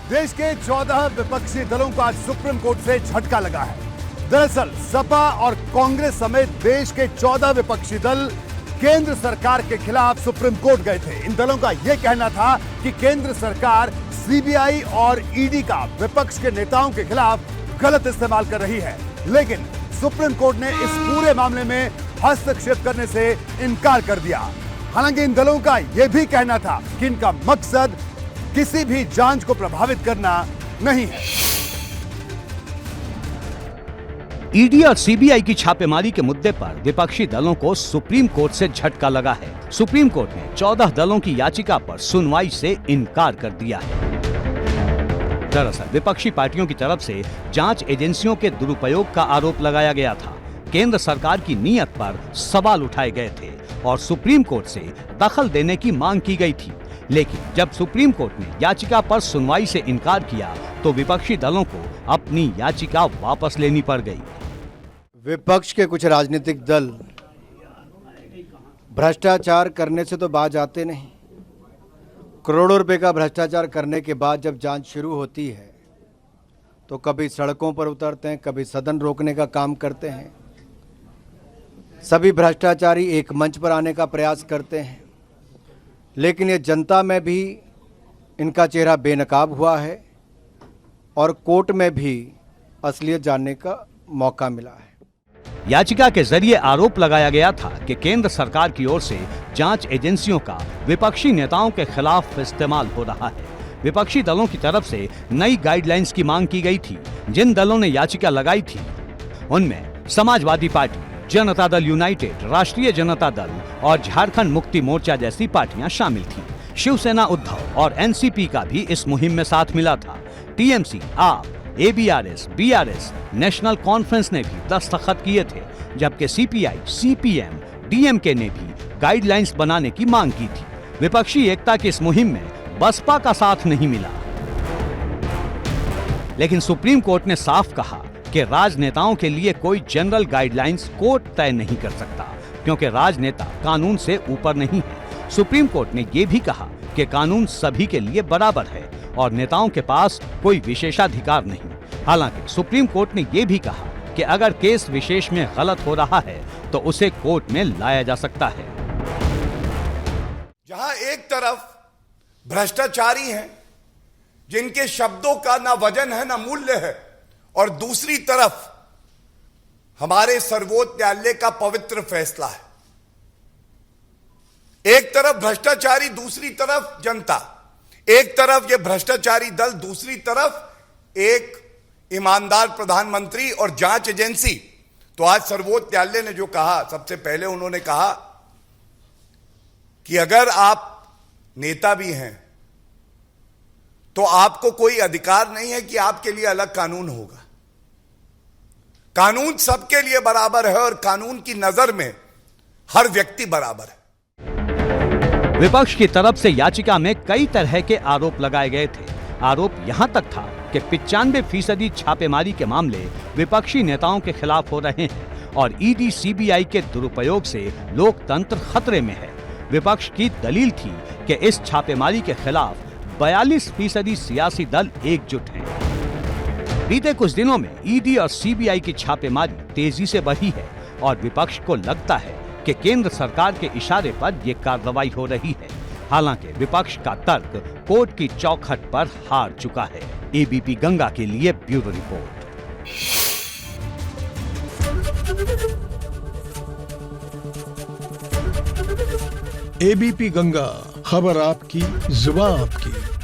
देश के 14 विपक्षी दलों को आज सुप्रीम कोर्ट से झटका लगा है। दरअसल सपा और कांग्रेस समेत देश के 14 विपक्षी दल केंद्र सरकार के खिलाफ सुप्रीम कोर्ट गए थे। इन दलों का यह कहना था कि केंद्र सरकार सीबीआई और ईडी का विपक्ष के नेताओं के खिलाफ गलत इस्तेमाल कर रही है, लेकिन सुप्रीम कोर्ट ने इस पूरे मामले में हस्तक्षेप करने से इनकार कर दिया। हालांकि इन दलों का यह भी कहना था कि इनका मकसद किसी भी जांच को प्रभावित करना नहीं है। ईडी और सीबीआई की छापेमारी के मुद्दे पर विपक्षी दलों को सुप्रीम कोर्ट से झटका लगा है। सुप्रीम कोर्ट ने 14 दलों की याचिका पर सुनवाई से इनकार कर दिया है। दरअसल विपक्षी पार्टियों की तरफ से जांच एजेंसियों के दुरुपयोग का आरोप लगाया गया था। केंद्र सरकार की नीयत पर सवाल उठाए गए थे और सुप्रीम कोर्ट से दखल देने की मांग की गई थी। लेकिन जब सुप्रीम कोर्ट ने याचिका पर सुनवाई से इनकार किया तो विपक्षी दलों को अपनी याचिका वापस लेनी पड़ गई। विपक्ष के कुछ राजनीतिक दल भ्रष्टाचार करने से तो बाज आते नहीं। करोड़ों रुपए का भ्रष्टाचार करने के बाद जब जांच शुरू होती है तो कभी सड़कों पर उतरते हैं, कभी सदन रोकने का काम करते हैं। सभी भ्रष्टाचारी एक मंच पर आने का प्रयास करते हैं, लेकिन ये जनता में भी इनका चेहरा बेनकाब हुआ है और कोर्ट में भी असलियत जानने का मौका मिला है। याचिका के जरिए आरोप लगाया गया था कि केंद्र सरकार की ओर से जांच एजेंसियों का विपक्षी नेताओं के खिलाफ इस्तेमाल हो रहा है। विपक्षी दलों की तरफ से नई गाइडलाइंस की मांग की गई थी। जिन दलों ने याचिका लगाई थी उनमें समाजवादी पार्टी, जनता दल यूनाइटेड, राष्ट्रीय जनता दल और झारखंड मुक्ति मोर्चा जैसी पार्टियां शामिल थीं। शिवसेना, उद्धव और एनसीपी का भी इस मुहिम में साथ मिला था। टीएमसी, आप, एबीआरएस, बीआरएस, नेशनल कॉन्फ्रेंस ने भी दस्तखत किए थे, जबकि सीपीआई, सीपीएम, डीएमके ने भी गाइडलाइंस बनाने की मांग की थी। विपक्षी एकता की इस मुहिम में बसपा का साथ नहीं मिला। लेकिन सुप्रीम कोर्ट ने साफ कहा कि राजनेताओं के लिए कोई जनरल गाइडलाइंस कोर्ट तय नहीं कर सकता, क्योंकि राजनेता कानून से ऊपर नहीं है। सुप्रीम कोर्ट ने यह भी कहा कि कानून सभी के लिए बराबर है और नेताओं के पास कोई विशेषाधिकार नहीं। हालांकि सुप्रीम कोर्ट ने यह भी कहा कि अगर केस विशेष में गलत हो रहा है तो उसे कोर्ट में लाया जा सकता है। जहां एक तरफ भ्रष्टाचारी हैं जिनके शब्दों का ना वजन है ना मूल्य है, और दूसरी तरफ हमारे सर्वोच्च न्यायालय का पवित्र फैसला है। एक तरफ भ्रष्टाचारी, दूसरी तरफ जनता। एक तरफ ये भ्रष्टाचारी दल, दूसरी तरफ एक ईमानदार प्रधानमंत्री और जांच एजेंसी। तो आज सर्वोच्च न्यायालय ने जो कहा, सबसे पहले उन्होंने कहा कि अगर आप नेता भी हैं तो आपको कोई अधिकार नहीं है कि आपके लिए अलग कानून होगा। कानून सबके लिए बराबर है और कानून की नजर में हर व्यक्ति बराबर है। विपक्ष की तरफ से याचिका में कई तरह के आरोप लगाए गए थे। आरोप यहां तक था कि 95% छापेमारी के मामले विपक्षी नेताओं के खिलाफ हो रहे हैं और ईडी, सीबीआई के दुरुपयोग से लोकतंत्र खतरे में है। विपक्ष की दलील थी कि इस छापेमारी के खिलाफ 42% सियासी दल एकजुट हैं। बीते कुछ दिनों में ईडी और सीबीआई की छापेमारी तेजी से बढ़ी है और विपक्ष को लगता है कि केंद्र सरकार के इशारे पर यह कार्रवाई हो रही है। हालांकि विपक्ष का तर्क कोर्ट की चौखट पर हार चुका है। एबीपी गंगा के लिए ब्यूरो रिपोर्ट। एबीपी गंगा, खबर आपकी, जुबान आपकी।